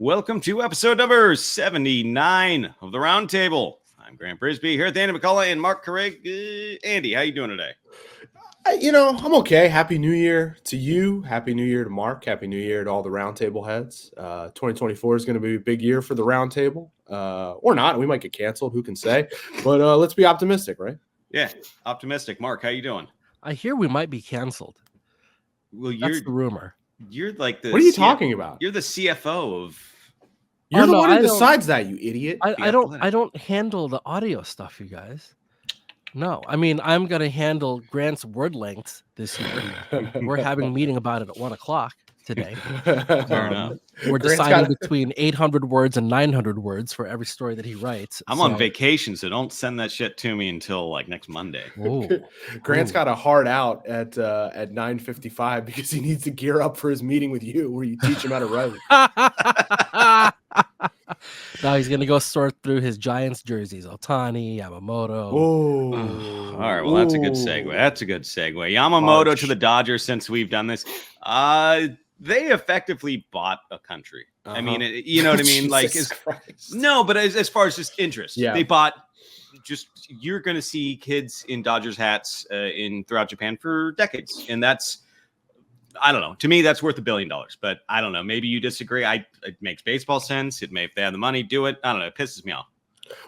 Welcome to episode number 79 of the Roundtable. I'm Grant Brisbee here with Andy McCullough and Marc Carig. Andy, how you doing today? I'm okay. Happy New Year to you. Happy New Year to Mark. Happy New Year to all the Roundtable heads. 2024 is going to be a big year for the Roundtable. Or not. We might get canceled. Who can say? But let's be optimistic, right? Yeah, optimistic. Mark, how you doing? I hear we might be canceled. Well, That's the rumor. You're like the. What are you talking about? You're the CFO of. You're the one who decides that, you idiot. I don't handle the audio stuff, you guys. No, I mean, I'm going to handle Grant's word lengths this year. We're having a meeting about it at 1:00 today. Fair enough. We're deciding between 800 words and 900 words for every story that he writes. I'm on vacation, so don't send that shit to me until like next Monday. Grant's got a hard out at 9:55 because he needs to gear up for his meeting with you where you teach him how to write. Now he's gonna go sort through his Giants jerseys: Ohtani, Yamamoto. All right, well that's a good segue. Yamamoto to the Dodgers. Since we've done this, they effectively bought a country. I mean, you know what I mean? Like, but as far as just interest, they bought. Just you're going to see kids in Dodgers hats throughout Japan for decades, and that's. I don't know. To me, that's worth $1 billion, but I don't know. Maybe you disagree. It makes baseball sense. If they have the money, do it. I don't know. It pisses me off.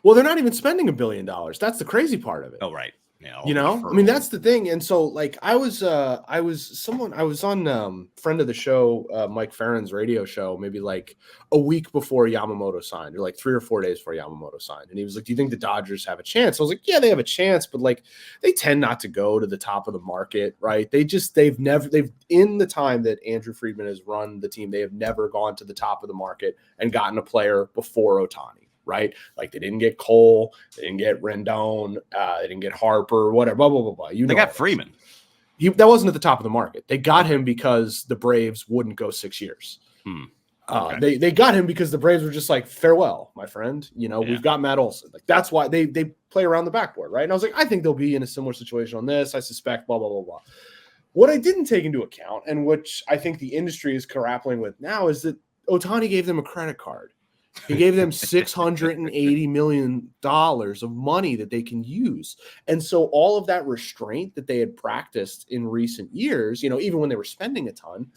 Well, they're not even spending $1 billion. That's the crazy part of it. Oh, right. Yeah. I mean, that's the thing. And so, like, I was on friend of the show, Mike Farron's radio show, maybe like a week before Yamamoto signed, or like 3 or 4 days before Yamamoto signed. And he was like, "Do you think the Dodgers have a chance?" I was like, "Yeah, they have a chance, but like, they tend not to go to the top of the market, right? They've in the time that Andrew Friedman has run the team, they have never gone to the top of the market and gotten a player before Ohtani." Right? Like they didn't get Cole, they didn't get Rendon, they didn't get Harper, whatever, blah, blah, blah, blah. They got Freeman. That wasn't at the top of the market. They got him because the Braves wouldn't go 6 years. Okay. They got him because the Braves were just like, farewell, my friend. We've got Matt Olson. Like that's why they play around the backboard, right? And I was like, I think they'll be in a similar situation on this. I suspect, blah, blah, blah, blah. What I didn't take into account, and which I think the industry is grappling with now, is that Ohtani gave them a credit card. He gave them $680 million of money that they can use. And so all of that restraint that they had practiced in recent years, even when they were spending a ton,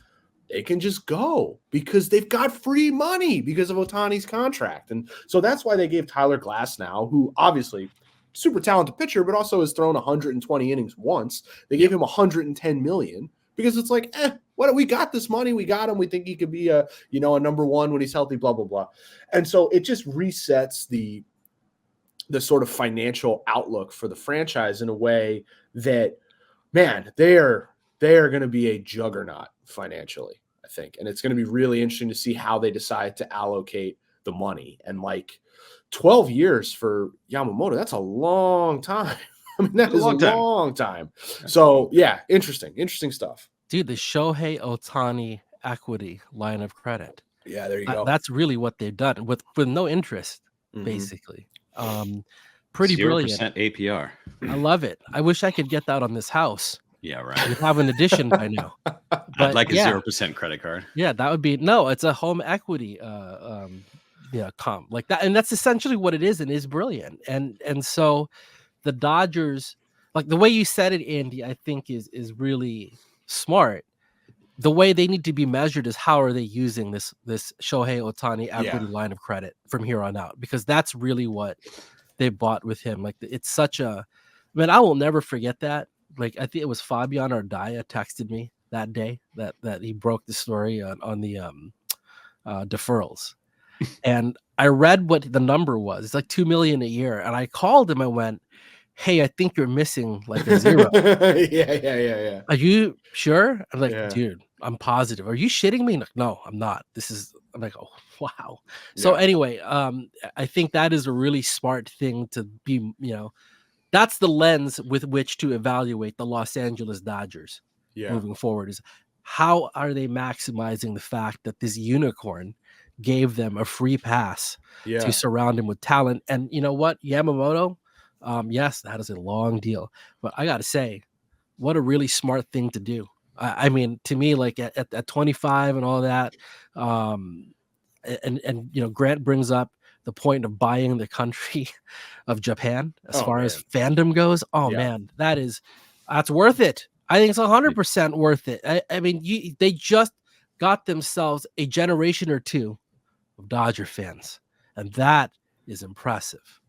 they can just go because they've got free money because of Ohtani's contract. And so that's why they gave Tyler Glasnow, who obviously super talented pitcher, but also has thrown 120 innings once. They gave him $110 million because it's like, we got this money. We got him. We think he could be a number one when he's healthy, blah, blah, blah. And so it just resets the sort of financial outlook for the franchise in a way that, man, they're going to be a juggernaut financially, I think. And it's going to be really interesting to see how they decide to allocate the money. And like 12 years for Yamamoto, that's a long time. I mean, that is a long time. So yeah, interesting stuff. Dude, the Shohei Ohtani equity line of credit. Yeah, there you go. That's really what they've done with no interest, basically. Pretty 0% brilliant. APR. I love it. I wish I could get that on this house. Yeah, right. We have an addition by now. I'd like a 0% credit card. Yeah, that would be it's a home equity comp like that, and that's essentially what it is, and is brilliant. And so the Dodgers, like the way you said it, Andy, I think is really smart. The way they need to be measured is how are they using this Shohei Ohtani equity line of credit from here on out, because that's really what they bought with him. Like it's such a, man, I will never forget that. Like I think it was Fabian Ardaya texted me that day that he broke the story on the deferrals, and I read what the number was. It's like $2 million a year, and I called him. I went, "Hey, I think you're missing like a zero." Yeah. Are you sure? I'm like, dude, I'm positive. Are you shitting me? Like, no, I'm not. I'm like, oh, wow. So anyway, I think that is a really smart thing to be, that's the lens with which to evaluate the Los Angeles Dodgers moving forward, is how are they maximizing the fact that this unicorn gave them a free pass to surround him with talent. And you know what? Yamamoto, yes, that is a long deal. But I got to say, what a really smart thing to do. I mean, to me, like at 25 and all that, and Grant brings up the point of buying the country of Japan as far as fandom goes. Oh man, that's worth it. I think it's 100% worth it. I mean, they just got themselves a generation or two of Dodger fans, and that is impressive.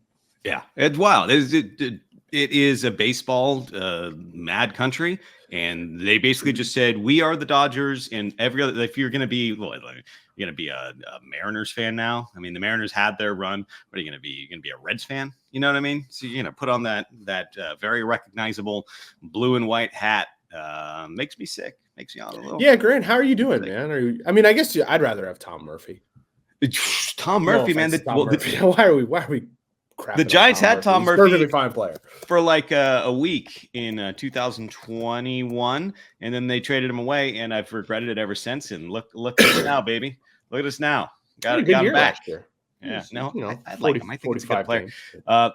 Yeah, it's wild. It is a baseball mad country, and they basically just said, we are the Dodgers, and every other, if you're going to be, you're going to be a Mariners fan now. I mean, the Mariners had their run. What are you going to be? You're going to be a Reds fan? You know what I mean? So you're going to put on that very recognizable blue and white hat. Makes me sick. Makes me a little. Yeah, Grant, how are you doing, man? I mean, I guess I'd rather have Tom Murphy. Tom Murphy, man. Murphy. Why are we? The Giants had Tom Murphy. Perfectly fine player for like a week in 2021, and then they traded him away, and I've regretted it ever since. And look at us now, baby. Look at us now. Got him back. Yeah, I like him. I think he's a good player.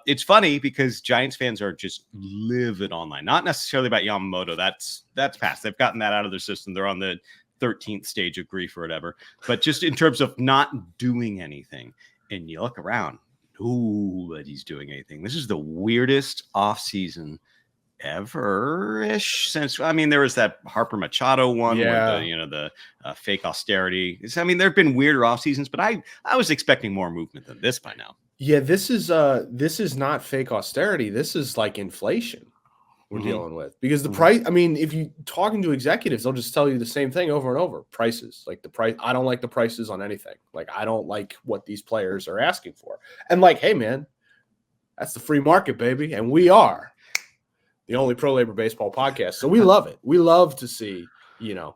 It's funny because Giants fans are just livid online. Not necessarily about Yamamoto. That's past. They've gotten that out of their system. They're on the 13th stage of grief or whatever. But just in terms of not doing anything, and you look around, nobody's doing anything. This is the weirdest offseason ever-ish since, I mean, there was that Harper Machado one where the fake austerity. I mean, there have been weirder off seasons, but I was expecting more movement than this by now. Yeah, this is not fake austerity. This is like inflation we're dealing with, because the price, I mean, if you talking to executives, they'll just tell you the same thing over and over. Prices, like the price. I don't like the prices on anything. Like, I don't like what these players are asking for. And like, hey man, that's the free market, baby. And we are the only pro labor baseball podcast. So we love it. We love to see,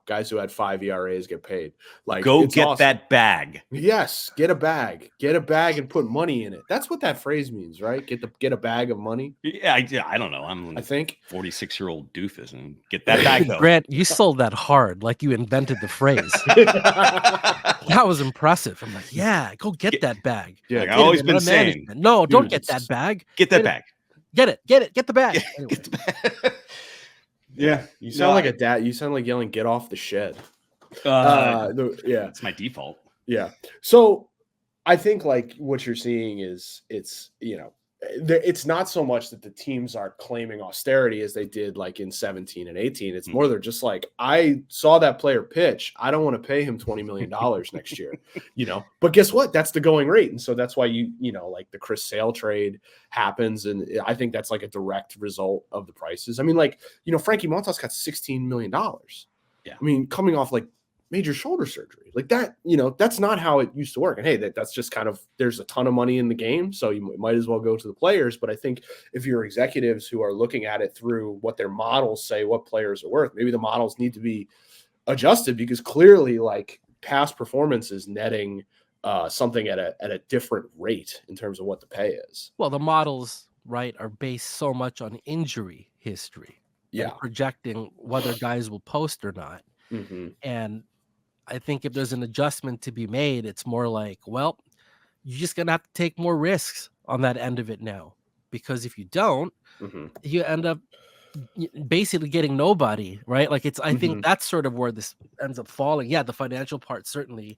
guys who had 5 ERAs get paid. Like, go get awesome. That bag. Yes, get a bag and put money in it. That's what that phrase means, right? Get a bag of money. Yeah, I don't know. I think 46-year-old doofus and get that bag though. Grant, you sold that hard, like you invented the phrase. That was impressive. I'm like, yeah, go get that bag. Yeah, I've always been saying, no, don't get that bag. Get that bag. Get it. Get the bag. Anyway. Get the bag. Yeah, you sound like a dad. You sound like yelling, "Get off the shed." It's my default. Yeah. So I think like what you're seeing is it's not so much that the teams are claiming austerity as they did like in 17 and 18. It's more they're just like, I saw that player pitch. I don't want to pay him $20 million next year, But guess what? That's the going rate, and so that's why like the Chris Sale trade happens, and I think that's like a direct result of the prices. I mean, like Frankie Montas got $16 million. Yeah, I mean, coming off like major shoulder surgery like that, that's not how it used to work. And hey, that's just kind of, there's a ton of money in the game, so you might as well go to the players. But I think if you're executives who are looking at it through what their models say what players are worth, maybe the models need to be adjusted, because clearly like past performance is netting something at a different rate in terms of what the pay is. Well, the models, right, are based so much on injury history, projecting whether guys will post or not. And I think if there's an adjustment to be made, it's more like, well, you're just going to have to take more risks on that end of it now, because if you don't, you end up basically getting nobody, right? Like I think that's sort of where this ends up falling. Yeah, the financial part, certainly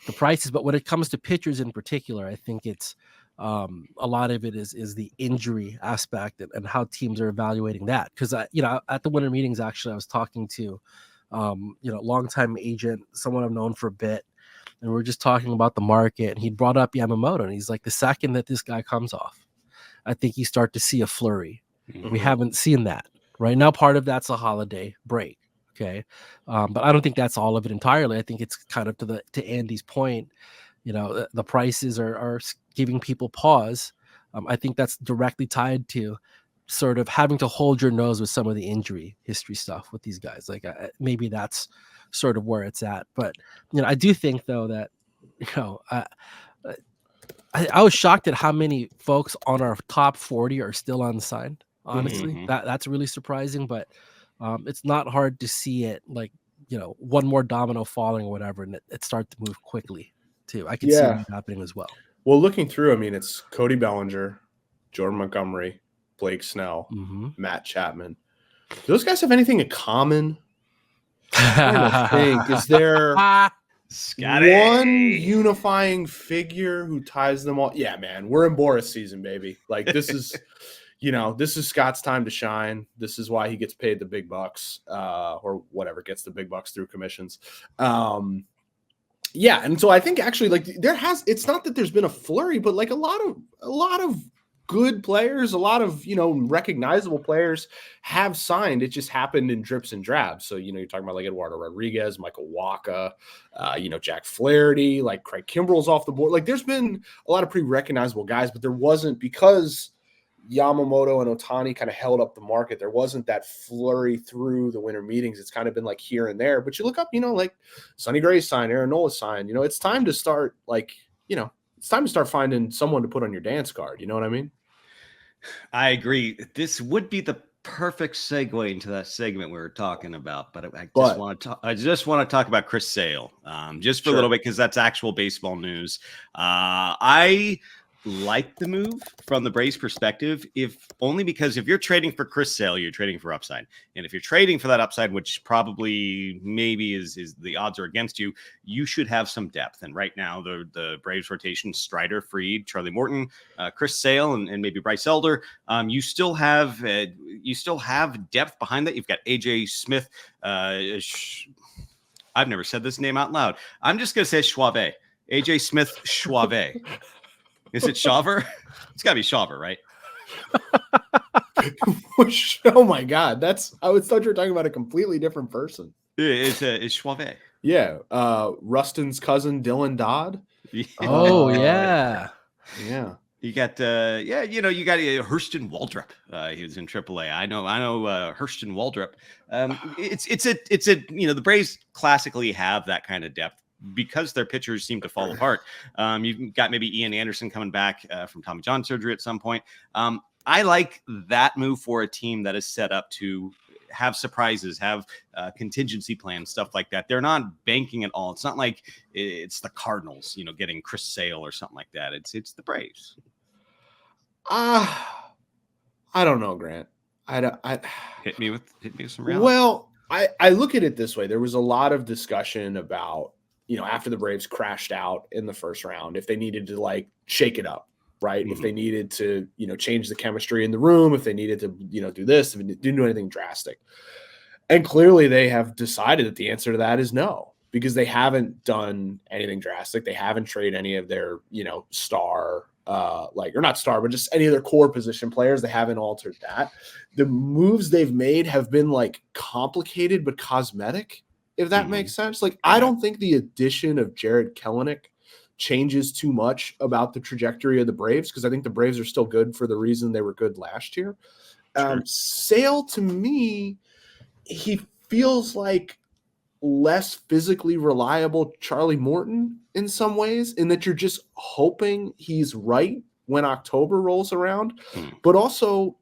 the prices, but when it comes to pitchers in particular, I think it's a lot of it is the injury aspect and how teams are evaluating that. Because at the winter meetings, actually, I was talking to longtime agent, someone I've known for a bit, and we are just talking about the market, and he brought up Yamamoto, and he's like, the second that this guy comes off, I think you start to see a flurry. We haven't seen that right now. Part of that's a holiday break, okay, but I don't think that's all of it entirely. I think it's kind of to Andy's point, the prices are giving people pause. I think that's directly tied to sort of having to hold your nose with some of the injury history stuff with these guys. Like maybe that's sort of where it's at. But I do think though that I was shocked at how many folks on our top 40 are still unsigned. Honestly, that's really surprising. But it's not hard to see it, like one more domino falling or whatever, and it start to move quickly too. I can see that happening as well. Well, looking through, I mean, it's Cody Bellinger, Jordan Montgomery, Blake Snell, Matt Chapman. Do those guys have anything in common? I don't think. Is there Scotty. One unifying figure who ties them all. Yeah, man, we're in Boras season, baby. Like this is, this is Scott's time to shine. This is why he gets paid the big bucks, or whatever, gets the big bucks through commissions. Yeah, and so I think actually, like, it's not that there's been a flurry, but like a lot of good players, a lot of recognizable players have signed. It just happened in drips and drabs. So you're talking about like Eduardo Rodriguez, Michael Wacha, Jack Flaherty, like Craig Kimbrell's off the board. Like there's been a lot of pretty recognizable guys, but there wasn't, because Yamamoto and Ohtani kind of held up the market. There wasn't that flurry through the winter meetings. It's kind of been like here and there. But you look up, like Sonny Gray signed, Aaron Nola signed. It's time to start it's time to start finding someone to put on your dance card. You know what I mean? I agree. This would be the perfect segue into that segment we were talking about, but I just want to talk about Chris Sale, just for a little bit, because that's actual baseball news. I like the move from the Braves perspective, only because if you're trading for Chris Sale, you're trading for upside. And if you're trading for that upside, which probably maybe is the odds are against you, you should have some depth. And right now the Braves rotation, Strider, Fried, Charlie Morton, Chris Sale, and maybe Bryce Elder. You still have depth behind that. You've got AJ Smith. I've never said this name out loud. I'm just going to say Schwabe. AJ Smith Schwabe. Is it Shaver? It's got to be Shaver, right? Oh my God, I would thought you were talking about a completely different person. It's Schwabe. Yeah, Rustin's cousin Dylan Dodd. Oh yeah. You got you got Hurston Waldrop. He was in AAA. I know Hurston Waldrop. It's the Braves classically have that kind of depth, because their pitchers seem to fall apart. You've got maybe Ian Anderson coming back from Tommy John surgery at some point. I like that move for a team that is set up to have surprises, have contingency plans, stuff like that. They're not banking it all. It's not like it's the Cardinals, getting Chris Sale or something like that. It's the Braves. I don't know, Grant. Hit me with some reality. Well, I look at it this way. There was a lot of discussion about, after the Braves crashed out in the first round, if they needed to like shake it up, right? Mm-hmm. If they needed to, change the chemistry in the room, if they needed to, do this, if they didn't do anything drastic. And clearly they have decided that the answer to that is no, because they haven't done anything drastic. They haven't traded any of their, star, or not star, but just any of their core position players. They haven't altered that. The moves they've made have been like complicated but cosmetic, if that makes sense. Like, I don't think the addition of Jared Kelenic changes too much about the trajectory of the Braves, because I think the Braves are still good for the reason they were good last year. Sure. Sale, to me, he feels like less physically reliable Charlie Morton in some ways, in that you're just hoping he's right when October rolls around. But also,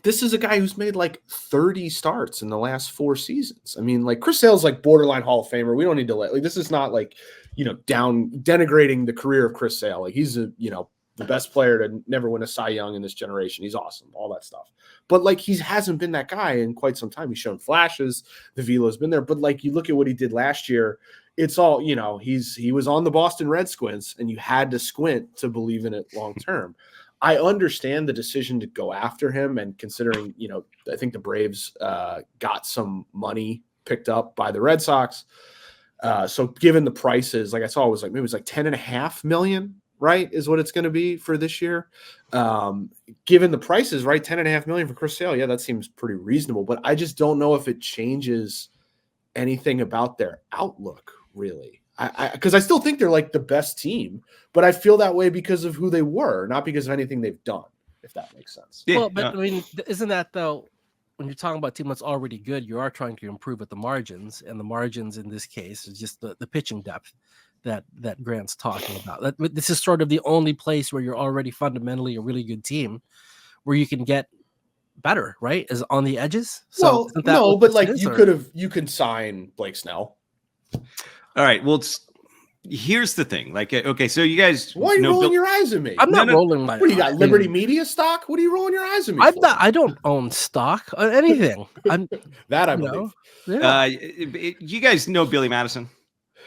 this is a guy who's made like 30 starts in the last 4 seasons. I mean, like, Chris Sale's like borderline Hall of Famer. We don't need to this is not like, denigrating the career of Chris Sale. Like, he's the best player to never win a Cy Young in this generation. He's awesome, all that stuff. But like, he hasn't been that guy in quite some time. He's shown flashes. The velo's been there. But like, you look at what he did last year, it's all, he was on the Boston Red Squints, and you had to squint to believe in it long term. I understand the decision to go after him, and considering, I think the Braves got some money picked up by the Red Sox. So given the prices, like I saw, it was like, maybe it was like $10.5 million, right, is what it's going to be for this year. Given the prices, right, $10.5 million for Chris Sale, yeah, that seems pretty reasonable. But I just don't know if it changes anything about their outlook, really. Because I still think they're like the best team, but I feel that way because of who they were, not because of anything they've done, if that makes sense. Yeah, well, but I mean, isn't that though, when you're talking about a team that's already good, you are trying to improve at the margins, and the margins in this case is just the pitching depth that Grant's talking about. This is sort of the only place where you're already fundamentally a really good team where you can get better, right? Is on the edges. So well, no, but like you can sign Blake Snell. All right. Well, here's the thing. Like, okay, so you guys, why are you rolling your eyes at me? I'm not rolling my. What do you got? Liberty Media stock? What are you rolling your eyes at me? I don't own stock or anything. That I believe. Yeah. You guys know Billy Madison?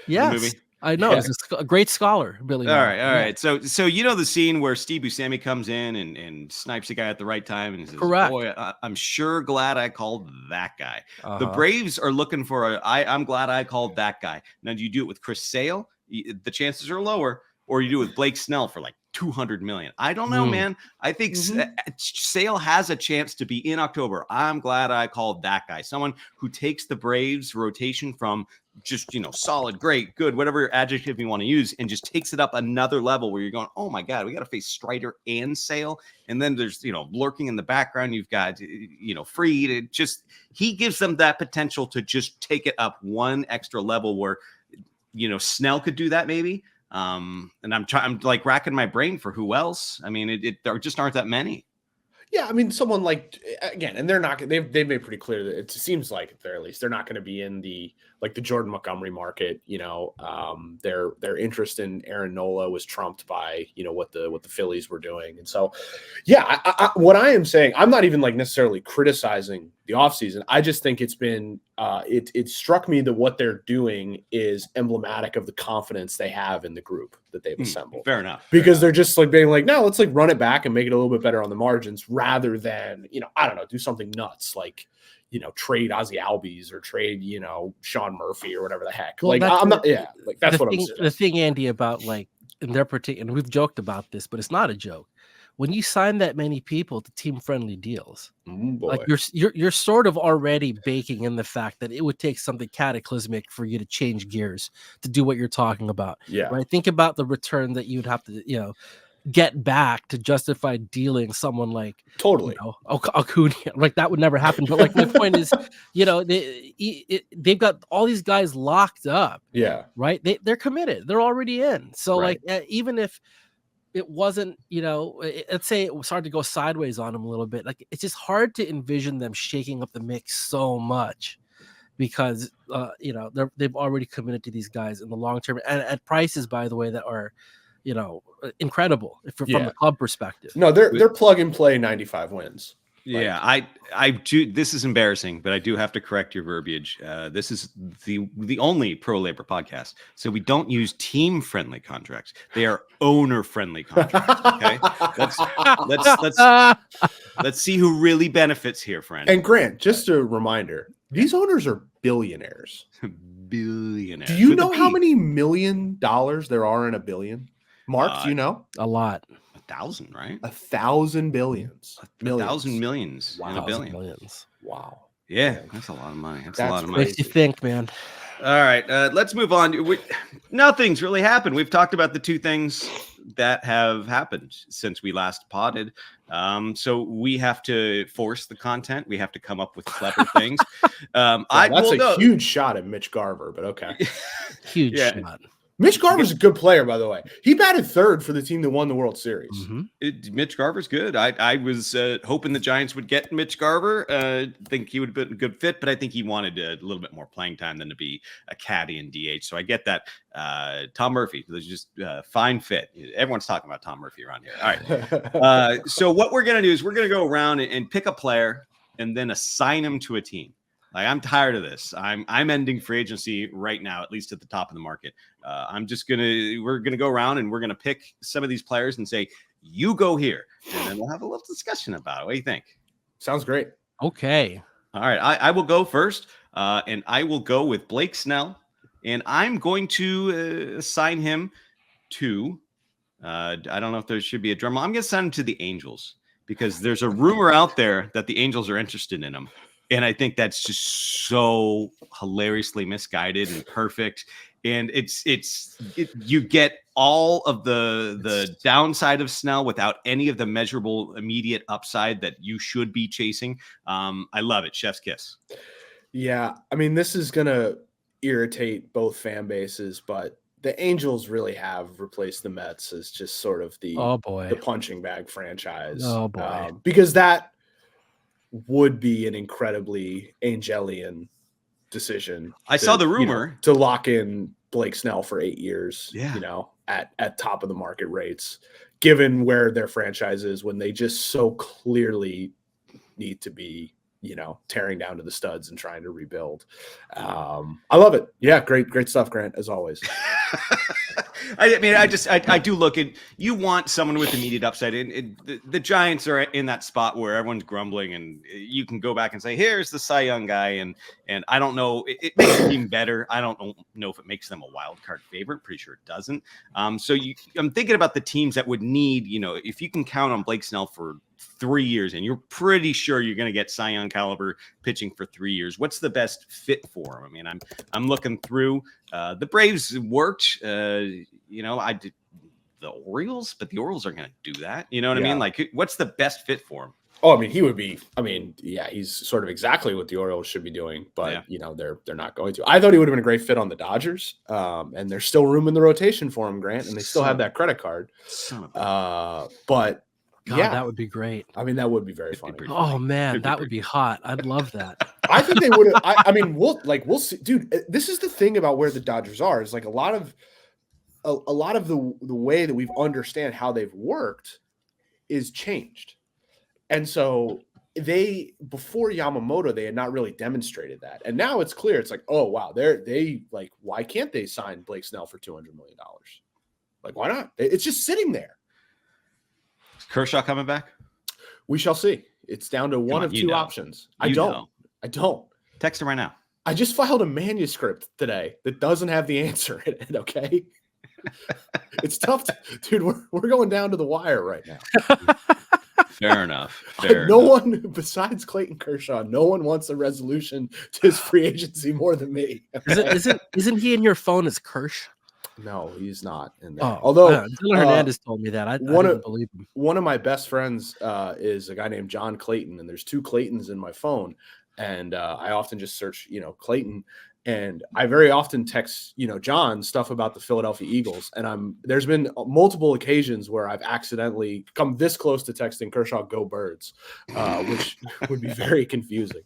Yes, movie? I know. Yeah. He's a great scholar, Billy. All Bob. right. Yeah. So you know the scene where Steve Buscemi comes in and snipes the guy at the right time and says, Correct. "Boy, I'm sure glad I called that guy." The Uh-huh. Braves are looking for I'm glad I called that guy. Now, do you do it with Chris Sale? The chances are lower, or you do it with Blake Snell for like 200 million. I don't know, man. I think Sale has a chance to be in October. I'm glad I called that guy. Someone who takes the Braves rotation from just, solid, great, good, whatever adjective you want to use, and just takes it up another level where you're going, oh my God, we got to face Strider and Sale. And then there's, lurking in the background, you've got, Fried. He gives them that potential to just take it up one extra level where, Snell could do that maybe. And I'm like racking my brain for who else. I mean, there just aren't that many. Yeah, I mean, someone like, again, and they're not. They've made pretty clear that it seems like at the very least they're not going to be in the Jordan Montgomery market. Their interest in Aaron Nola was trumped by what the Phillies were doing, and so yeah. What I am saying, I'm not even necessarily criticizing the offseason. I just think it's been it struck me that what they're doing is emblematic of the confidence they have in the group that they've assembled. Fair enough. Because they're just being like, no, let's run it back and make it a little bit better on the margins rather than, I don't know, do something nuts trade Ozzy Albies or trade, Sean Murphy or whatever the heck. Well, I'm not, that's what I'm saying. The thing, Andy, about in their particular, and we've joked about this, but it's not a joke. When you sign that many people to team-friendly deals, you're sort of already baking in the fact that it would take something cataclysmic for you to change gears to do what you're talking about. Yeah. Right. Think about the return that you'd have to, get back to justify dealing someone like Acuna. That would never happen. But my point is, they've got all these guys locked up. Yeah. Right. They're committed. They're already in. So even if it wasn't, let's say it was hard to go sideways on them a little bit. It's just hard to envision them shaking up the mix so much because, they've already committed to these guys in the long term and at prices, by the way, that are, incredible from the club perspective. No, they're plug and play 95 wins. Yeah, I do. This is embarrassing, but I do have to correct your verbiage. This is the only pro labor podcast, so we don't use team friendly contracts. They are owner friendly contracts. Okay, let's see who really benefits here, friend. And Grant, just a reminder: these owners are billionaires. Billionaires. Do you know how many $1 million there are in a billion? Mark, do you know? A lot. 1,000, right? 1,000 billions. 1,000 millions Wow. in a billion. Millions. Wow. Yeah, that's a lot of money. That's a lot of money. Makes you think, man. All right, let's move on. Nothing's really happened. We've talked about the two things that have happened since we last potted. So we have to force the content. We have to come up with clever things. That's a huge shot at Mitch Garver, but okay. Huge shot. Mitch Garver's a good player, by the way. He batted third for the team that won the World Series. Mm-hmm. Mitch Garver's good. I was hoping the Giants would get Mitch Garver. Think he would have been a good fit, but I think he wanted a little bit more playing time than to be a caddy in DH. So I get that. Tom Murphy, there's just fine fit. Everyone's talking about Tom Murphy around here. All right. So what we're going to do is we're going to go around and pick a player and then assign him to a team. I'm tired of this. I'm ending free agency right now, at least at the top of the market. We're gonna go around and we're gonna pick some of these players and say, you go here, and then we'll have a little discussion about it. What do you think? Sounds great. Okay. All right, I will go first, and I will go with Blake Snell, and I'm going to assign him to. I don't know if there should be a drum roll. I'm going to send him to the Angels because there's a rumor out there that the Angels are interested in him. And I think that's just so hilariously misguided and perfect. And you get all of the downside of Snell without any of the measurable immediate upside that you should be chasing. I love it. Chef's kiss. Yeah. I mean, this is going to irritate both fan bases, but the Angels really have replaced the Mets as just sort of the punching bag franchise. Oh boy. Because that would be an incredibly Angelian decision. I saw the rumor to lock in Blake Snell for 8 years, yeah. At top of the market rates, given where their franchise is when they just so clearly need to be tearing down to the studs and trying to rebuild. I love it. Yeah, great stuff, Grant, as always. I do look at, you want someone with immediate upside. The Giants are in that spot where everyone's grumbling, and you can go back and say, here's the Cy Young guy, and I don't know, it makes the team better. I don't know if it makes them a wild card favorite. Pretty sure it doesn't. I'm thinking about the teams that would need, if you can count on Blake Snell for 3 years and you're pretty sure you're going to get Cy Young caliber pitching for 3 years, what's the best fit for him? I mean, I'm looking through the Braves worked, I did the Orioles, but the Orioles are going to do that. You know what I mean? Like, what's the best fit for him? Oh, I mean, he would be. I mean, yeah, he's sort of exactly what the Orioles should be doing, but they're not going to. I thought he would have been a great fit on the Dodgers, and there's still room in the rotation for him, Grant, and they still have that credit card. But God, that would be great. I mean, that would be very funny. Oh man, that would be hot. I'd love that. I think they would have. I mean, we'll see, dude. This is the thing about where the Dodgers are. Is like a lot of the way that we've understand how they've worked is changed. And so before Yamamoto, they had not really demonstrated that. And now it's clear. It's like, oh, wow, they why can't they sign Blake Snell for $200 million? Like, why not? It's just sitting there. Is Kershaw coming back? We shall see. It's down to one of two options. I don't. Text him right now. I just filed a manuscript today that doesn't have the answer in it, okay? It's tough. Dude, we're going down to the wire right now. Fair enough. No one besides Clayton Kershaw, no one wants a resolution to his free agency more than me. Isn't he in your phone as Kersh? No, he's not in there. Oh, although Dylan Hernandez told me that. I didn't believe him. One of my best friends is a guy named John Clayton, and there's 2 Claytons in my phone. And I often just search, Clayton. And I very often text, John stuff about the Philadelphia Eagles. And there's been multiple occasions where I've accidentally come this close to texting Kershaw, "Go Birds," which would be very confusing.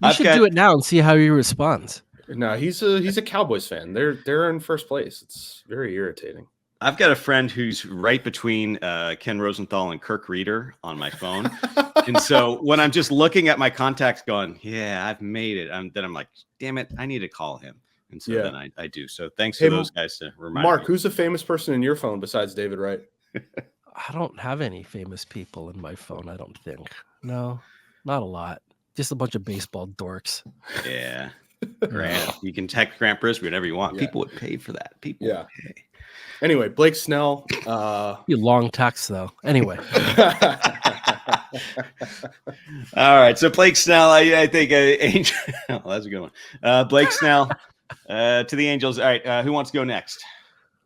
You should do it now and see how he responds. No, he's a Cowboys fan. They're in first place. It's very irritating. I've got a friend who's right between Ken Rosenthal and Kirk Reeder on my phone. And so when I'm just looking at my contacts going, yeah, I've made it. Then I'm like, damn it, I need to call him. And so then I do. So thanks to those guys to remind Mark, me. who's a famous person in your phone besides David Wright? I don't have any famous people in my phone, I don't think. No, not a lot. Just a bunch of baseball dorks. Yeah. Grant. You can text Grant Brisbee whatever you want. Yeah. People would pay for that. People would pay. Anyway, Blake Snell. You long text though. Anyway. All right. So Blake Snell, I think Angel. Oh, that's a good one. Blake Snell to the Angels. All right. Who wants to go next?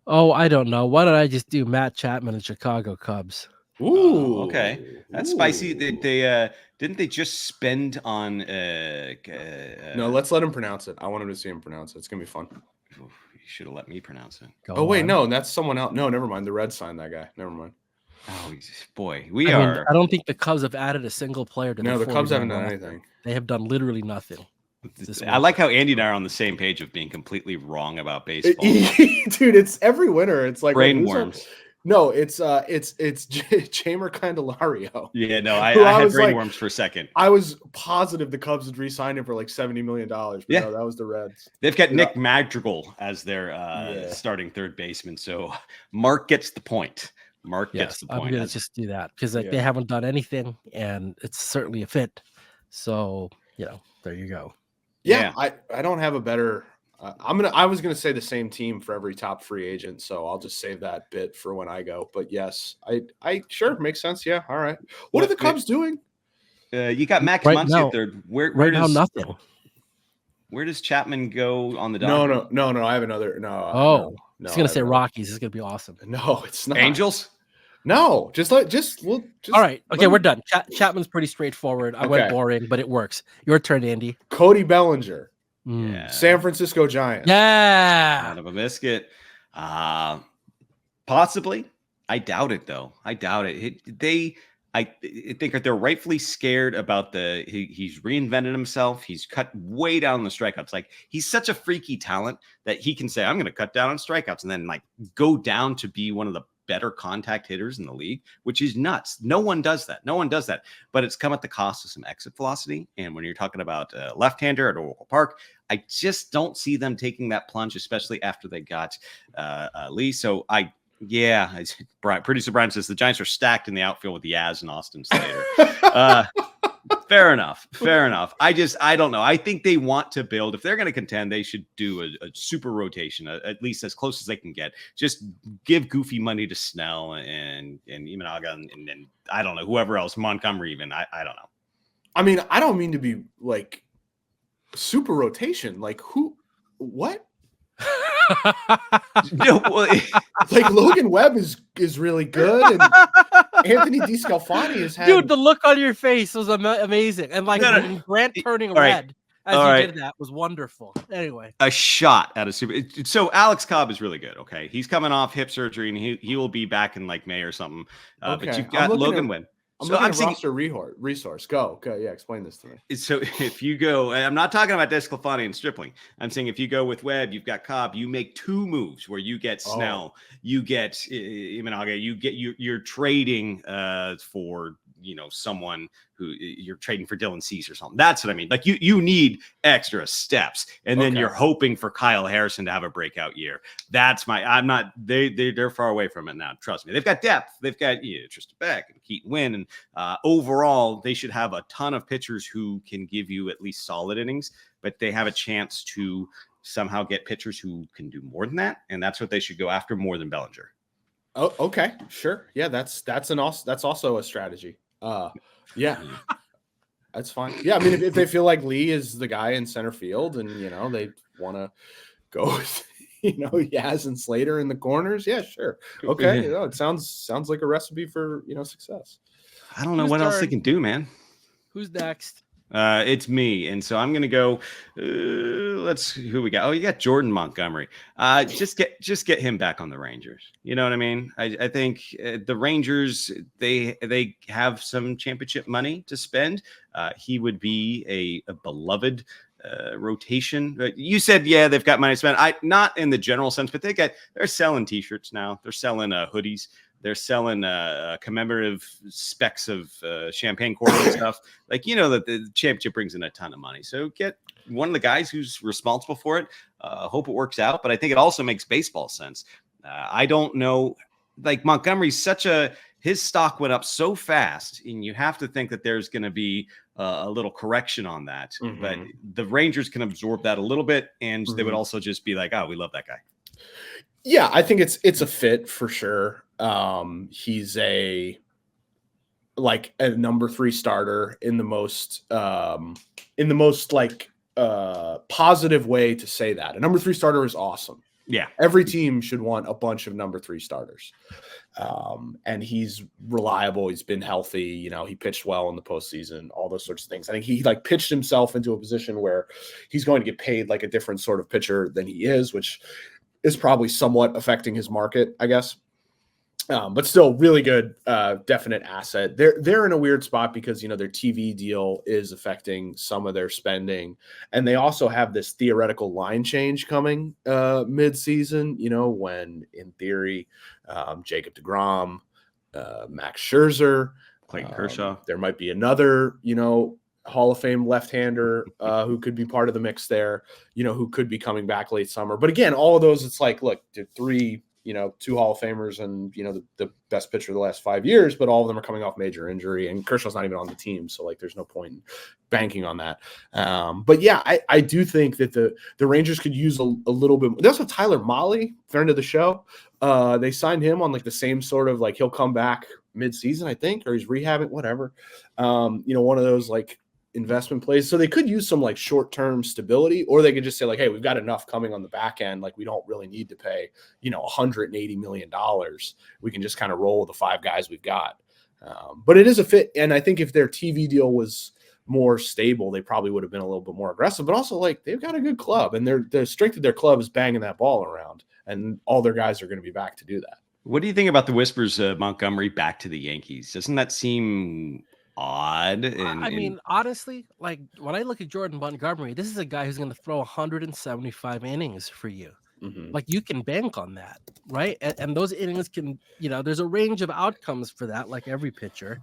Oh, I don't know. Why don't I just do Matt Chapman and Chicago Cubs? Ooh, okay. That's spicy. They didn't they just spend on No, let's let him pronounce it. I want him to see him pronounce it. It's gonna be fun. You should have let me pronounce it. No, that's someone else. No, never mind. The Reds signed that guy. Never mind. Oh boy, I don't think the Cubs have added a single player to the Cubs haven't done anything. They have done literally nothing. I like how Andy and I are on the same page of being completely wrong about baseball. Dude, it's every winter. It's like brain worms. No, it's Chamber Candelario. Yeah, no, I had brainworms for a second. I was positive the Cubs had re-signed him for like $70 million. But no, that was the Reds. They've got Nick Madrigal as their starting third baseman. So Mark gets the point. Gets the point. I'm gonna just do that because they haven't done anything, and it's certainly a fit. So there you go. Yeah. I don't have a better. I was gonna say the same team for every top free agent, so I'll just save that bit for when I go. But yes, I sure makes sense. Yeah, all right. What are the Cubs doing? You got Max Muncy at third. Where does, now nothing. Where does Chapman go on the Dodgers? No. I have another. No. I was gonna say Rockies. It's gonna be awesome. No, it's not. Angels. No, all right. Okay, we're done. Chapman's pretty straightforward. I went boring, but it works. Your turn, Andy. Cody Bellinger. San Francisco Giants. Yeah. Out of a biscuit. Possibly. I doubt it, though. I doubt it. I think that they're rightfully scared about he's reinvented himself. He's cut way down on the strikeouts. Like, he's such a freaky talent that he can say, I'm going to cut down on strikeouts and then go down to be one of the better contact hitters in the league, which is nuts. No one does that. But it's come at the cost of some exit velocity. And when you're talking about a left-hander at Oracle Park, I just don't see them taking that plunge, especially after they got Lee. So producer Brian says the Giants are stacked in the outfield with Yaz and Austin Slater. Fair enough. I don't know. I think they want to build. If they're going to contend, they should do a super rotation, at least as close as they can get. Just give goofy money to Snell and Imanaga and I don't know, whoever else, Montgomery even. I don't know. I mean, I don't mean to be like super rotation. Like what? No, well, like Logan Webb is really good, and Anthony DeScalfani has had. Dude, the look on your face was amazing, and like Grant turning red as you did that was wonderful. Anyway, a shot at a super. So Alex Cobb is really good. Okay, he's coming off hip surgery, and he will be back in like May or something. Okay. But you've got Logan Webb. I'm saying roster resource. Go. Yeah, explain this to me. So if you go, I'm not talking about DeScalfani and Stripling. I'm saying if you go with Webb, you've got Cobb. You make two moves where you get Snell, you get Imanaga, you're trading for someone who you're trading for Dylan Cease or something. That's what I mean. Like you need extra steps, and then you're hoping for Kyle Harrison to have a breakout year. That's they're far away from it now. Trust me. They've got depth. They've got Tristan Beck and Keaton Wynn, and overall they should have a ton of pitchers who can give you at least solid innings, but they have a chance to somehow get pitchers who can do more than that, and that's what they should go after more than Bellinger. Oh, okay, sure. Yeah, that's also a strategy. Yeah, that's fine. Yeah, I mean, if they feel like Lee is the guy in center field, and they want to go with Yaz and Slater in the corners, yeah, sure. Okay, it sounds like a recipe for success. I don't know what else they can do, man. Who's next? It's me, and so I'm gonna go. Who we got? Oh, you got Jordan Montgomery. Just get him back on the Rangers. You know what I mean? I think the Rangers they have some championship money to spend. He would be a beloved rotation. You said they've got money to spend. Not in the general sense, but they're selling T-shirts now. They're selling hoodies. They're selling commemorative specs of champagne cork and stuff. Like, that the championship brings in a ton of money. So get one of the guys who's responsible for it. Hope it works out. But I think it also makes baseball sense. I don't know. Like Montgomery's his stock went up so fast, and you have to think that there's going to be a little correction on that. Mm-hmm. But the Rangers can absorb that a little bit, and they would also just be like, oh, we love that guy. Yeah, I think it's a fit for sure. He's a number 3 starter in the most positive way to say that. A number 3 starter is awesome. Yeah. Every team should want a bunch of number 3 starters. And he's reliable. He's been healthy. He pitched well in the postseason, all those sorts of things. I think he pitched himself into a position where he's going to get paid like a different sort of pitcher than he is, which is probably somewhat affecting his market, I guess. But still really good, definite asset. They're in a weird spot because, their TV deal is affecting some of their spending. And they also have this theoretical line change coming mid-season, when in theory, Jacob deGrom, Max Scherzer, Clayton Kershaw. There might be another, Hall of Fame left-hander who could be part of the mix there, who could be coming back late summer. But again, all of those, it's like, look, they're 3, 2 Hall of Famers and, the best pitcher of the last 5 years, but all of them are coming off major injury, and Kershaw's not even on the team. So there's no point in banking on that. But yeah, I do think that the Rangers could use a little bit. There's also Tyler Mahle, friend of the show. They signed him on the same sort of he'll come back mid-season, I think, or he's rehabbing, whatever. One of those investment plays. So they could use some short-term stability, or they could just say hey, we've got enough coming on the back end. We don't really need to pay, $180 million. We can just kind of roll with the 5 guys we've got. But it is a fit. And I think if their TV deal was more stable, they probably would have been a little bit more aggressive, but also they've got a good club, and the strength of their club is banging that ball around, and all their guys are going to be back to do that. What do you think about the whispers of Montgomery back to the Yankees? Doesn't that seem odd? I mean, honestly, when I look at Jordan Montgomery, this is a guy who's going to throw 175 innings for you. Mm-hmm. You can bank on that. right? And those innings can, there's a range of outcomes for that, like every pitcher.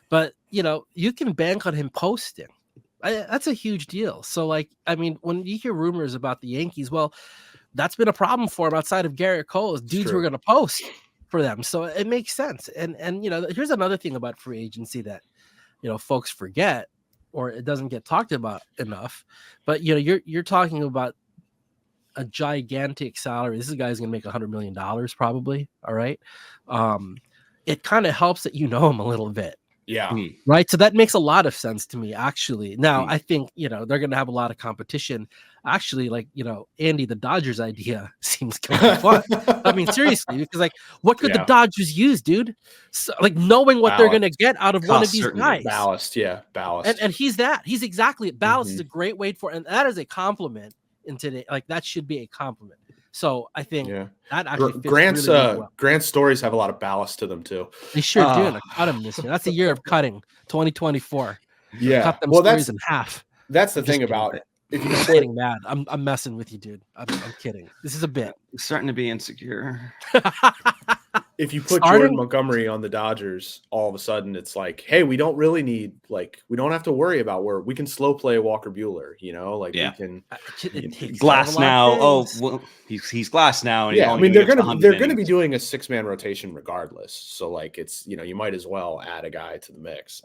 But, you can bank on him posting. That's a huge deal. So, when you hear rumors about the Yankees, well, that's been a problem for him outside of Garrett Cole, is dudes who are going to post for them. So it makes sense. And here's another thing about free agency that, folks forget, or it doesn't get talked about enough. But, you're talking about a gigantic salary. This guy's going to make $100 million probably. All right. It kind of helps that him a little bit. Yeah. Right. So that makes a lot of sense to me, actually. Now, I think, they're going to have a lot of competition. Actually, Andy, the Dodgers idea seems kind of fun. I mean, seriously, because what could the Dodgers use, dude? So, knowing what they're going to get out of one of these guys. Ballast. And he's that. He's exactly it. Ballast is a great word for it. And that is a compliment in today. That should be a compliment. So I think that actually fits Grant's really well. Grant's stories have a lot of ballast to them too. They sure do. And I cut him this year. That's a year of cutting. 2024. Yeah. Cut them stories in half. That's the thing about it. If you're getting mad, I'm messing with you, dude. I'm kidding. This is a bit. I'm starting to be insecure. If you put Jordan Montgomery on the Dodgers, all of a sudden it's like, hey, we don't really need, we don't have to worry about where we can slow play Walker Buehler, we can Glass now. Oh, well, he's Glass now. And I mean, they're gonna be doing a 6-man rotation regardless. So it's you might as well add a guy to the mix,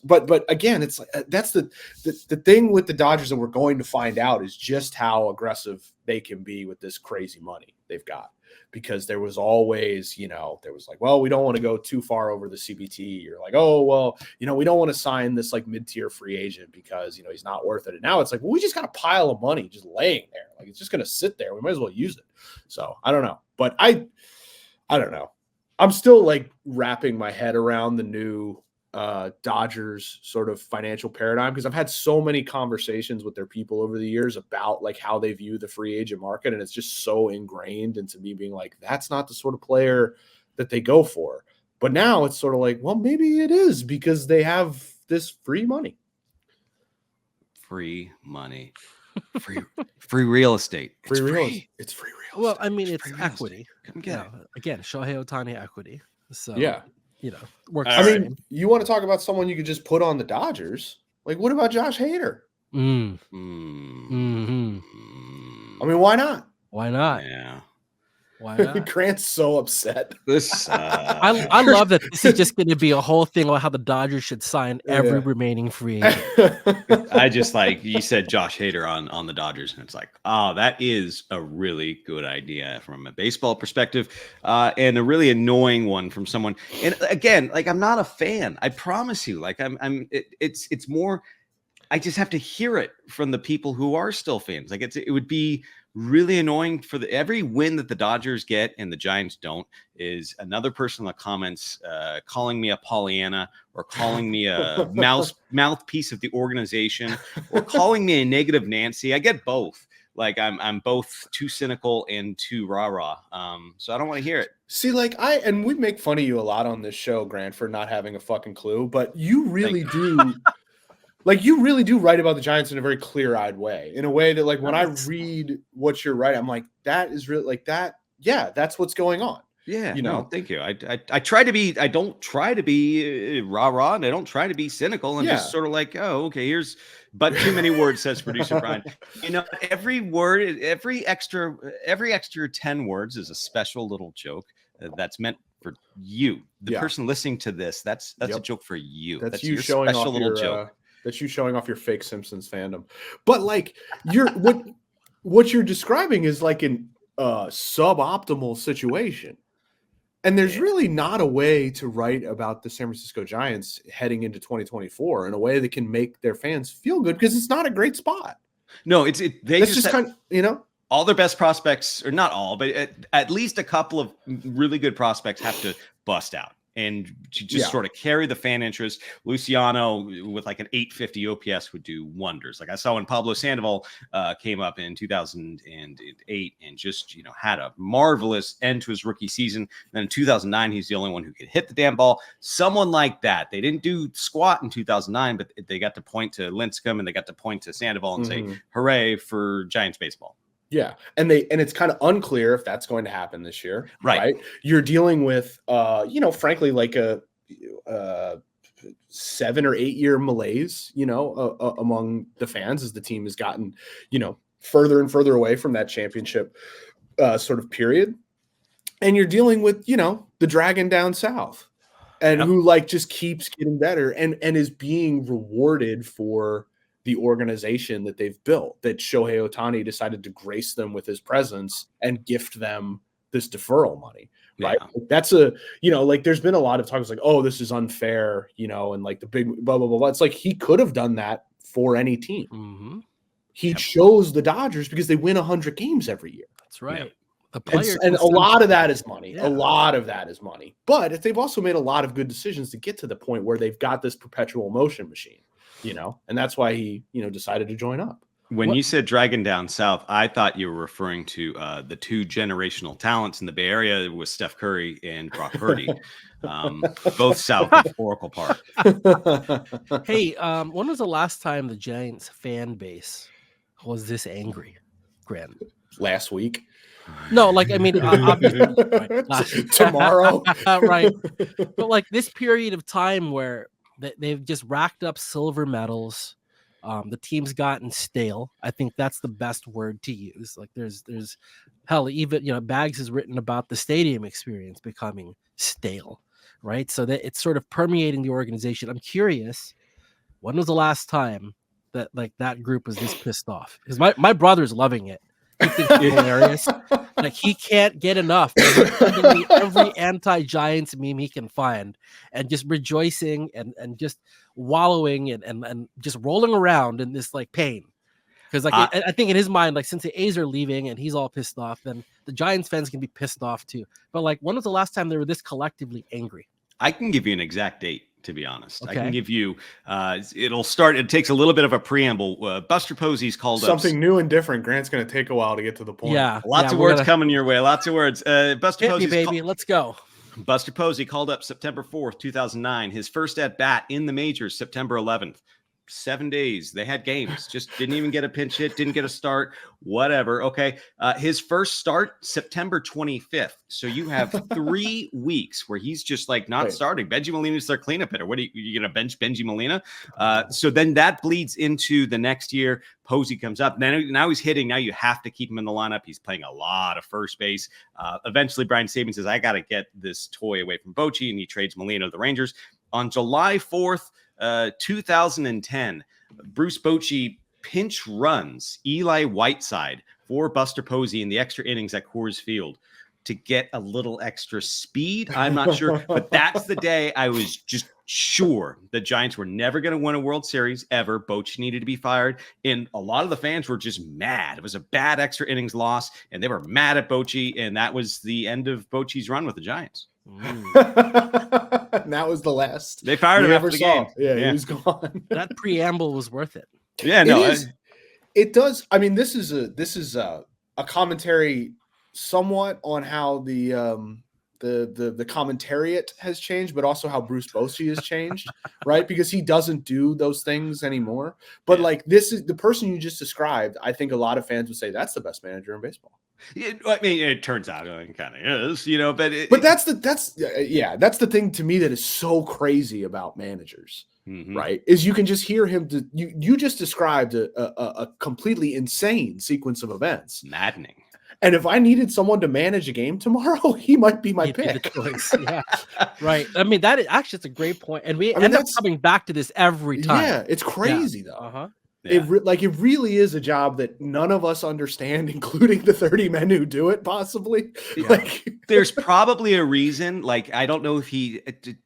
but again, it's that's the thing with the Dodgers that we're going to find out is just how aggressive they can be with this crazy money they've got. Because there was always, there was well, we don't want to go too far over the CBT. You're oh, well, we don't want to sign this mid-tier free agent because, he's not worth it. And now it's well, we just got a pile of money just laying there. It's just going to sit there. We might as well use it. So I don't know. But I don't know. I'm still wrapping my head around the new Dodgers sort of financial paradigm, because I've had so many conversations with their people over the years about how they view the free agent market, and it's just so ingrained into me being that's not the sort of player that they go for. But now it's sort of well, maybe it is, because they have this free money. Free money. Free real estate. It's free real estate. Well, I mean, it's equity. Again, Shohei Ohtani equity. So works. I mean, you want to talk about someone you could just put on the Dodgers? What about Josh Hader? I mean, why not? Why not? Yeah. Why not? Grant's so upset. This I love that this is just going to be a whole thing about how the Dodgers should sign every remaining free agent. I just you said Josh Hader on the Dodgers, and it's that is a really good idea from a baseball perspective, and a really annoying one from someone. And again, I'm not a fan. I promise you. It's more. I just have to hear it from the people who are still fans. It would be really annoying for every win that the Dodgers get and the Giants don't is another person in the comments calling me a Pollyanna, or calling me a mouthpiece of the organization, or calling me a negative Nancy. I get both. I'm both too cynical and too rah-rah. So I don't want to hear it. See, and we make fun of you a lot on this show, Grant, for not having a fucking clue, but you really do. You really do write about the Giants in a very clear-eyed way, in a way that, when I read what you're writing, I'm that is really that. Yeah, that's what's going on. Yeah, no, thank you. I try to be. I don't try to be rah-rah, and I don't try to be cynical. And just sort of oh, okay, here's. But too many words, says producer Brian. Every word, every extra 10 words is a special little joke that's meant for you, the person listening to this. That's a joke for you. That's you showing special off little joke. That's you showing off your fake Simpsons fandom. But you're what you're describing is an suboptimal situation. And there's really not a way to write about the San Francisco Giants heading into 2024 in a way that can make their fans feel good, because it's not a great spot. No, they just kind of, all their best prospects, or not all, but at least a couple of really good prospects have to bust out. And to just sort of carry the fan interest. Luciano with an 850 OPS would do wonders. I saw when Pablo Sandoval came up in 2008 and just had a marvelous end to his rookie season. And then in 2009, he's the only one who could hit the damn ball. Someone like that. They didn't do squat in 2009, but they got to point to Lincecum and they got to point to Sandoval and say, "Hooray for Giants baseball." Yeah, and it's kind of unclear if that's going to happen this year, Right. You're dealing with, frankly, like a 7 or 8 year malaise, among the fans as the team has gotten, further and further away from that championship sort of period, and you're dealing with, the dragon down south, and who like just keeps getting better and is being rewarded for the organization that they've built, that Shohei Ohtani decided to grace them with his presence and gift them this deferral money, right? Yeah. That's there's been a lot of talks like, oh, this is unfair, and like the big blah, blah, blah, blah. It's like he could have done that for any team. Mm-hmm. He chose the Dodgers because they win 100 games every year. That's right. Yep. The player and a lot of that is money. Yeah. A lot of that is money. But they've also made a lot of good decisions to get to the point where they've got this perpetual motion machine, and that's why he, decided to join up. When you said Dragon Down South, I thought you were referring to the two generational talents in the Bay Area with Steph Curry and Brock Purdy, both south of Oracle Park. Hey, when was the last time the Giants fan base was this angry, Grant? Last week. No, like, I mean, obviously, right, tomorrow. Right. But like this period of time where they've just racked up silver medals. The team's gotten stale. I think that's the best word to use. Like there's hell, even, Bags has written about the stadium experience becoming stale, right? So that it's sort of permeating the organization. I'm curious, when was the last time that like that group was this pissed off? Because my brother's loving it. He thinks it's hilarious. Like he can't get enough. He's sending me every anti-Giants meme he can find and just rejoicing and just wallowing and just rolling around in this like pain. Because like I think in his mind, like since the A's are leaving and he's all pissed off, then the Giants fans can be pissed off too. But like, when was the last time they were this collectively angry? I can give you an exact date, to be honest. Okay. I can give you, it takes a little bit of a preamble. Buster Posey's called something new and different. Grant's going to take a while to get to the point. Yeah. Lots of words coming your way. Lots of words. Buster Posey, baby. Let's go. Buster Posey called up September 4th, 2009. His first at bat in the majors, September 11th. 7 days. They had games. Just didn't even get a pinch hit. Didn't get a start. Whatever. Okay. His first start, September 25th. So you have 3 weeks where he's just like not starting. Benji Molina's their cleanup hitter. What are you going to bench Benji Molina? So then that bleeds into the next year. Posey comes up. Now he's hitting. Now you have to keep him in the lineup. He's playing a lot of first base. Eventually, Brian Sabean says, I got to get this toy away from Bochy, and he trades Molina to the Rangers. On July 4th, 2010, Bruce Bochy pinch runs Eli Whiteside for Buster Posey in the extra innings at Coors Field to get a little extra speed. I'm not sure, but that's the day I was just sure the Giants were never going to win a World Series ever. Bochy needed to be fired, and a lot of the fans were just mad. It was a bad extra innings loss, and they were mad at Bochy, and that was the end of Bochy's run with the Giants. That was the last. They fired him after the game. Yeah, he was gone. That preamble was worth it. Yeah, no, it does. I mean, this is a commentary somewhat on how the commentariat has changed, but also how Bruce Bochy has changed, right? Because he doesn't do those things anymore. But like, this is the person you just described. I think a lot of fans would say that's the best manager in baseball. I mean, it turns out it kind of is, but that's the thing to me that is so crazy about managers, right? Is you can just hear him. You just described a completely insane sequence of events, maddening. And if I needed someone to manage a game tomorrow, he might be my pick. Yeah, right. I mean, that is actually it's a great point, and we end up coming back to this every time. Yeah, it's crazy though. Uh-huh. Yeah. It really is a job that none of us understand, including the 30 men who do it, possibly. Yeah. Like, there's probably a reason. Like, I don't know if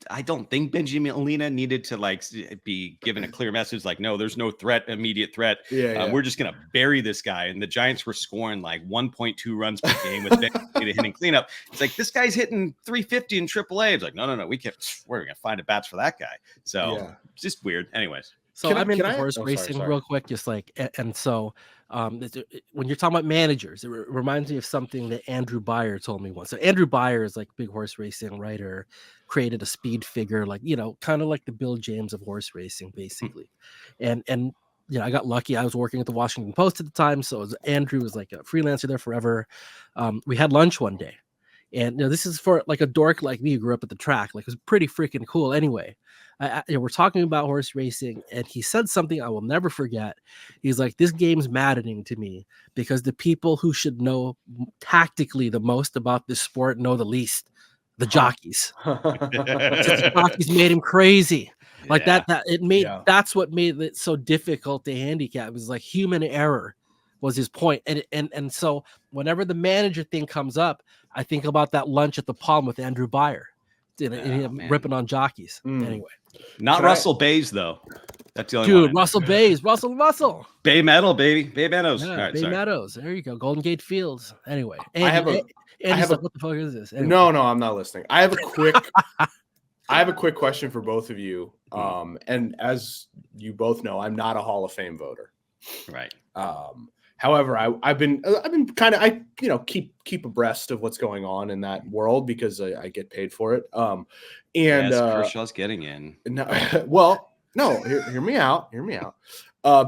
I don't think Benji Molina needed to like be given a clear message. Like, no, there's no immediate threat. Yeah. We're just going to bury this guy. And the Giants were scoring like 1.2 runs per game with Benji hitting cleanup. It's like, this guy's hitting 350 in AAA. It's like, no, we're going to find a bats for that guy. So it's just weird. Anyways. So I'm into horse racing real quick, just like, and so when you're talking about managers, it reminds me of something that Andrew Beyer told me once. So Andrew Beyer is like big horse racing writer, created a speed figure, like, kind of like the Bill James of horse racing, basically. And I got lucky. I was working at the Washington Post at the time, so Andrew was like a freelancer there forever. We had lunch one day, and this is for like a dork like me who grew up at the track. Like, it was pretty freaking cool. Anyway, we're talking about horse racing, and he said something I will never forget. He's like, "This game's maddening to me because the people who should know tactically the most about this sport know the least, the jockeys. The jockeys made him crazy." Like that's what made it so difficult to handicap. It was like human error was his point. And so whenever the manager thing comes up, I think about that lunch at the Palm with Andrew Byer and him ripping on jockeys. Anyway. Not Russell Bays, though. That's the only one. Dude, Russell Bays, Russell. Bay Meadow, baby. Bay Meadows. Yeah, right, Bay Meadows. There you go. Golden Gate Fields. Anyway. I have a what the fuck is this? Anyway. No, I'm not listening. I have a quick question for both of you. And as you both know, I'm not a Hall of Fame voter. Right. However, I've been kind of keep abreast of what's going on in that world because I get paid for it. And Kershaw's getting in. Hear me out.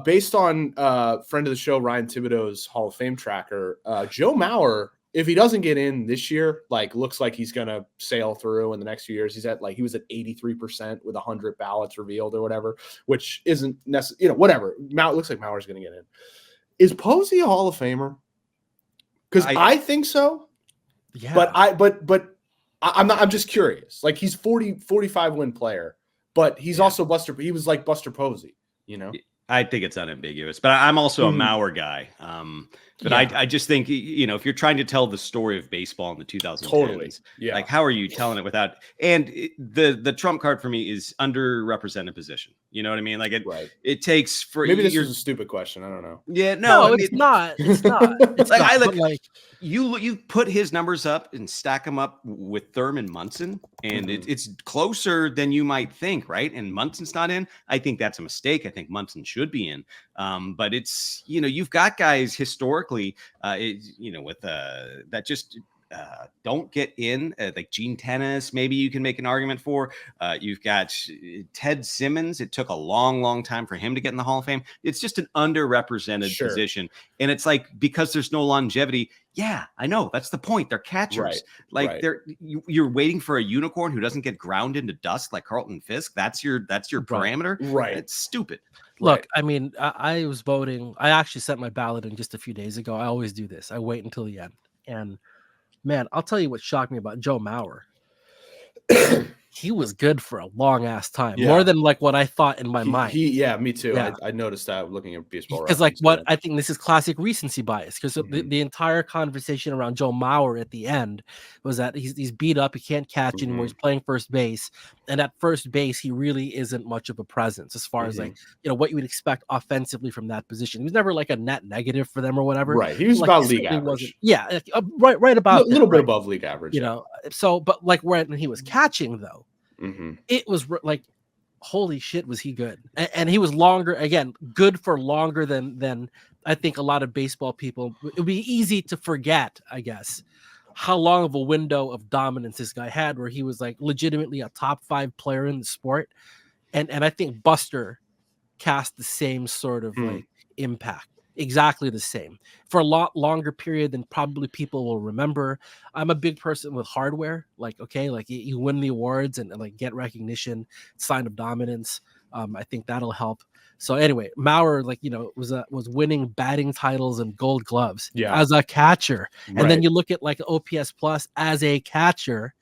Based on friend of the show Ryan Thibodeau's Hall of Fame tracker, Joe Mauer, if he doesn't get in this year, like, looks like he's gonna sail through in the next few years. He was at 83% with 100 ballots revealed or whatever, which isn't necessary. Whatever. Looks like Mauer's gonna get in. Is Posey a Hall of Famer? Because I think so. Yeah. But I'm not. I'm just curious. Like, he's 45 win player, but he's also Buster. He was like Buster Posey. I think it's unambiguous, but I'm also a Mauer guy. But I just think, if you're trying to tell the story of baseball in the 2010s, like, how are you telling it without? And the trump card for me is underrepresented position. You know what I mean? Like, it takes for maybe this is a stupid question. I don't know. Yeah, no, it's not. It's not. It's like you put his numbers up and stack them up with Thurman Munson, and it's closer than you might think, right? And Munson's not in. I think that's a mistake. I think Munson should be in. But it's, you've got guys historically, with that just don't get in, like Gene Tennis. Maybe you can make an argument for. You've got Ted Simmons. It took a long time for him to get in the Hall of Fame. It's just an underrepresented position, and it's like, because there's no longevity. Yeah, I know, that's the point. They're catchers. You're waiting for a unicorn who doesn't get ground into dust like Carlton Fisk. That's your parameter. Right. It's stupid. Look, I mean, I was voting. I actually sent my ballot in just a few days ago. I always do this. I wait until the end. And man, I'll tell you what shocked me about Joe Mauer. He was good for a long ass time, more than like what I thought in my mind. Me too. Yeah. I noticed that looking at baseball. Because like what I think this is classic recency bias. Because the entire conversation around Joe Mauer at the end was that he's beat up, he can't catch anymore. He's playing first base, and at first base he really isn't much of a presence as far as like what you would expect offensively from that position. He was never like a net negative for them or whatever. Right, he was about league average. Right about a little bit above league average. So but like when he was catching though. It was like, holy shit, was he good? And he was good for longer than I think a lot of baseball people. It would be easy to forget, I guess, how long of a window of dominance this guy had, where he was like legitimately a top 5 player in the sport. And I think Buster cast the same sort of like impact. Exactly the same for a lot longer period than probably people will remember. I'm a big person with hardware. Like, you win the awards and like get recognition, sign of dominance. I think that'll help. So anyway, Mauer, was winning batting titles and gold gloves as a catcher. And then you look at like OPS plus as a catcher.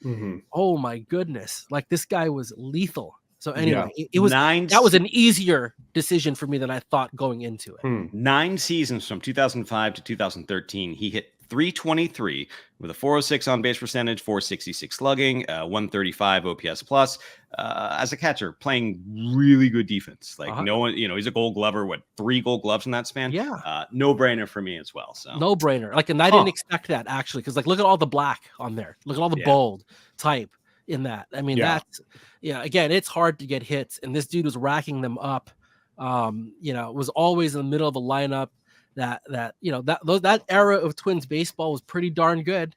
Oh my goodness. Like, this guy was lethal. So anyway, it was that was an easier decision for me than I thought going into it. 9 seasons from 2005 to 2013, he hit .323 with a .406 on base percentage, .466 slugging, 135 OPS plus. As a catcher, playing really good defense. Like no one, he's a Gold Glover. 3 Gold Gloves in that span? Yeah, no brainer for me as well. So no brainer. Like, and I didn't expect that actually, because like look at all the black on there. Look at all the bold type in that. I mean, that's again, it's hard to get hits, and this dude was racking them up. Was always in the middle of the lineup. That era of Twins baseball was pretty darn good,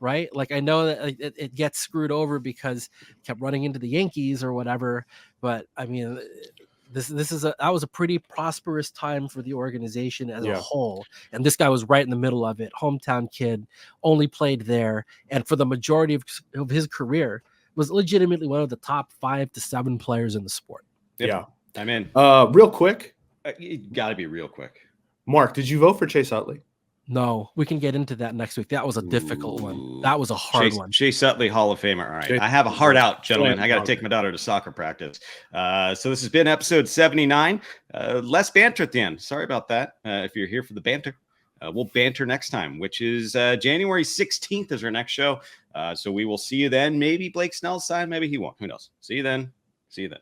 right? Like, I know that it gets screwed over because it kept running into the Yankees or whatever, but I mean, That was a pretty prosperous time for the organization as a Yeah. whole, and this guy was right in the middle of it. Hometown kid, only played there, and for the majority of his career, was legitimately one of the top 5 to 7 players in the sport. Yep. Yeah, I'm in. Real quick, You got to be real quick. Mark, did you vote for Chase Utley? No, we can get into that next week. That was a difficult one. Ooh. That was a hard one. Chase Utley, Hall of Famer. All right. Chase- I have a heart out, gentlemen. I got to Okay. take my daughter to soccer practice. So this has been episode 79. Less banter at the end. Sorry about that. If you're here for the banter, we'll banter next time, which is January 16th is our next show. So we will see you then. Maybe Blake Snell's side, maybe he won't. Who knows? See you then. See you then.